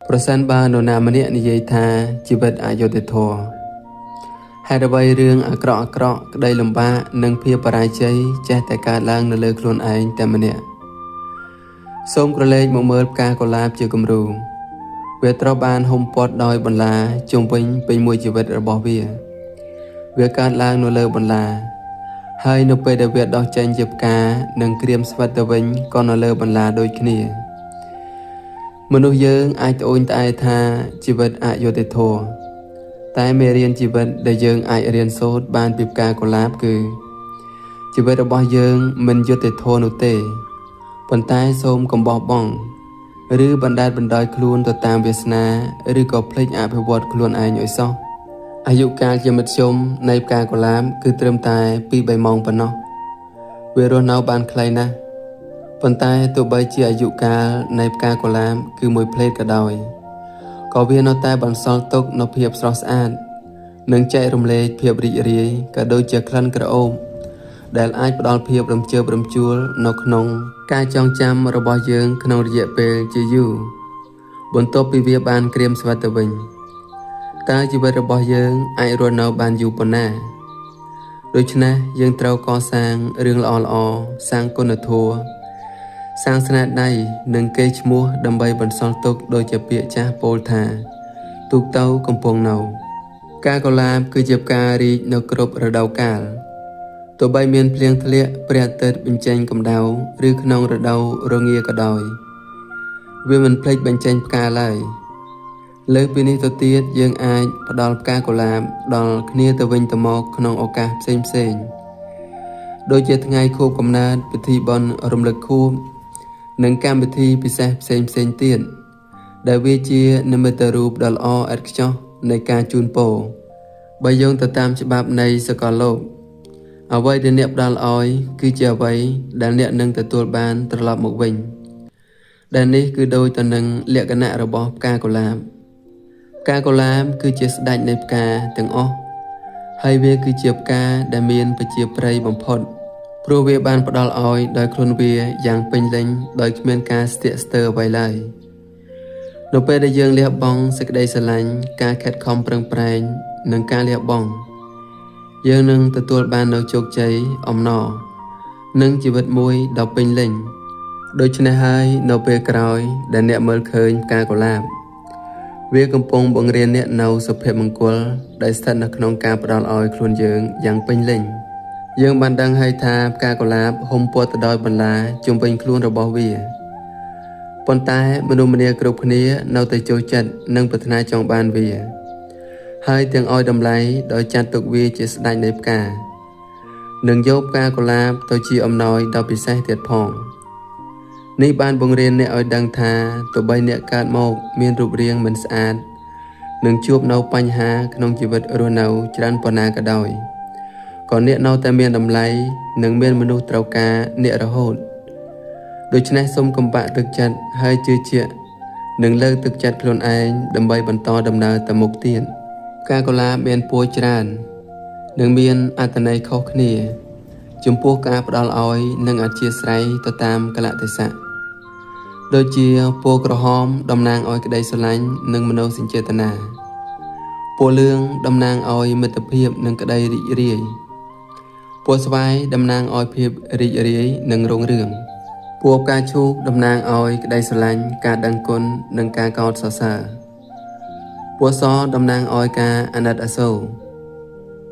ប្រសិនបើនរណាម្នាក់និយាយថាជីវិតអយុត្តិធម៌ហេតុអ្វីរឿងអាក្រក់ក្តីលំបាកនិងភាពបរាជ័យចេះតែកើតឡើងនៅលើខ្លួនឯងតែម្នាក់សូមក្រឡេកមកមើលផ្កាកុលាបជាគំរូវាត្រូវបានហ៊ុមព័ទ្ធដោយបន្លាជុំវិញពេញមួយជីវិតរបស់វាកើតឡើងនៅលើបន្លាហើយនៅពេលដែលវាដុះចេញជាផ្កានិងក្រៀមស្វិតទៅវិញក៏នៅលើបន្លាដូចគ្នាមនុស្សយើងអាចត្អូញត្អែថាជីវិតអយុត្តិធម៌តែមេរៀនជីវិតដែលយើងអាចរៀនសូត្របានពីផ្កាកុលាបគឺជីវិតរបស់យើងមិនយុត្តិធម៌នោះទេប៉ុន្តែសូមកុំបោះបង់ឬបណ្តែតបណ្តោយខ្លួនទៅតាមវាសនាឬក៏ភ្លេចអភិវឌ្ឍខ្លួនឯងឲ្យសោះអាយុកាលជាមធ្យមនៃផ្កាកុលាបគឺត្រឹមតែ 2-3 ម៉ោងប៉ុណ្ណោះវារស់នៅបានខ្លីណាស់ប៉ុន្តែទោះបីជាអាយុកាលនៃផ្កាកុលាបគឺមួយភ្លេតក៏ដោយក៏វានៅតែបន្សល់ទុកនូវភាពស្រស់ស្អាតនិងចែករំលែកភាពរីករាយក៏ដូចជាក្លិនក្រអូបដែលអាចផ្ដល់ភាពរំជើបរំជួលនៅក្នុងការចងចាំរបស់យើងក្នុងរយៈពេលជាយូរបន្ទាប់ពីវាបានក្រៀមស្វិតទៅវិញតើជីវិតរបស់យើងអាចរស់នៅបានយូរប៉ុណ្ណាដូច្នេះយើងត្រូវកសាងរឿងល្អៗសាងគុណធម៌សាងស្នាដៃនិងកេរ្តិ៍ឈ្មោះដើម្បីបន្សល់ទុកដូចជាពាក្យចាស់ពោលថាទូកទៅកំពុងនៅផ្កាកុលាបគឺជាផ្ការីកនៅគ្រប់រដូវកាលទោះបីមានភ្លៀងធ្លាក់ព្រះអាទិត្យបញ្ចេញកម្ដៅឬក្នុងរដូវរងាក៏ដោយវាមិនភ្លេចបញ្ចេញផ្កាឡើយលើសពីនេះទៅទៀតយើងអាចផ្ដល់ផ្កាកុលាបដល់គ្នាទៅវិញទៅមកក្នុងឱកាសផ្សេងដូចជាថ្ងៃខួបកំណើតពិធីបុណ្យរំលឹកខួបនិងកម្មវិធីពិសេសផ្សេងទៀតដែលវាជានិមិត្តរូបដ៏ល្អឥតខ្ចោះនៃការជូនពរបើយោងទៅតាមច្បាប់នៃសកលលោកអ្វីដែលអ្នកផ្ដល់ឲ្យគឺជាអ្វីដែលអ្នកនឹងទទួលបានត្រឡប់មកវិញដែលនេះគឺដូចទៅនឹងលក្ខណៈរបស់ផ្កាកុលាបផ្កាកុលាបគឺជាស្ដេចនៃផ្កាទាំងអស់ហើយវាគឺជាផ្កាដែលមានប្រជាប្រិយបំផុតព្រោះវាបានផ្ដល់ឲ្យដោយខ្លួនវាយ៉ាងពេញលេញដោយគ្មានការស្ទាក់ស្ទើរអ្វីឡើយនៅពេលដែលយើងលះបង់សេចក្តីស្រឡាញ់ការខិតខំប្រឹងប្រែងនិងការលះបង់យើងនឹងទទួលបាននូវជោគជ័យអំណរនិងជីវិតមួយដ៏ពេញលេញដូច្នេះហើយនៅពេលក្រោយដែលអ្នកមើលឃើញផ្កាកុលាបវាកំពុងបង្រៀនអ្នកនូវសុភមង្គលដែលស្ថិតនៅក្នុងការផ្ដល់ឲ្យខ្លួនយើងយ៉ាងពេញលេញយើងបានដឹងហើយថាផ្កាកុលាបហ៊ុមព័ទ្ធទៅដោយបន្លាជុំវិញខ្លួនរបស់វាប៉ុន្តែមនុស្សម្នាគ្រប់គ្នានៅតែចូលចិត្តនិងប្រាថ្នាចង់បានវាហើយទាំងឲ្យតម្លៃដោយចាត់ទុកវាជាស្ដេចនៃផ្កានិងយកផ្កាកុលាបទៅជាអំណោយដ៏ពិសេសទៀតផងនេះបានបង្រៀនអ្នកឲ្យដឹងថាទោះបីអ្នកកើតមកមានរូបរាងមិនស្អាតនិងជួបនៅបញ្ហាក្នុងជីវិតរស់នៅច្រើនប៉ុណ្ណាក៏ដោយក៏អ្នកនៅតែមានតម្លៃនិងមានមនុស្សត្រូវការអ្នករហូតដូច្នេះសូមកុំបាក់ទឹកចិត្តហើយជឿជាក់និងលើកទឹកចិត្តខ្លួនឯងដើម្បីបន្តដំណើរទៅមុខទៀតផ្កាកុលាបមានពណ៌ច្រើននិងមានអត្ថន័យខុសគ្នាចំពោះការផ្ដល់ឲ្យនិងអធ្យាស្រ័យទៅតាមកលៈទេសៈដូចជាពណ៌ក្រហមតំណាងឲ្យក្តីស្រឡាញ់និងមនោសញ្ចេតនាពណ៌លឿងតំណាងឲ្យមិត្តភាពនិងក្តីរីករាយពណ៌ស្វាយតំណាងឲ្យភាពរីករាយនិងរុងរឿងពណ៌ផ្កាឈូកតំណាងឲ្យក្តីស្រឡាញ់ការដឹងគុណនិងការកោតសរសើរពណ៌សតំណាងឲ្យការអាណិតអាសូរ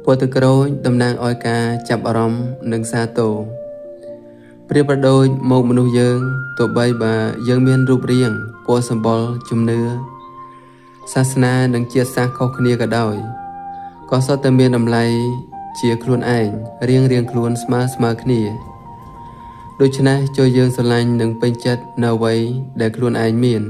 ពណ៌ទឹកក្រូចតំណាងឲ្យការចាប់អារម្មណ៍និងសាទរប្រៀបប្រដូចមកមនុស្សយើងទោះបីបើយើងមានរូបរាងពណ៌សម្បុរជំនឿសាសនានិងជាតិសាសន៍ខុសគ្នាក៏ដោយក៏សុទ្ធតែមានតម្លៃជាខ្លួនឯងរៀងខ្លួនស្មើគ្នាដូច្នេះចូលយើងស្រឡាញ់និងពេញចិត្តនៅអ្វីដែលខ្លួនឯងមាន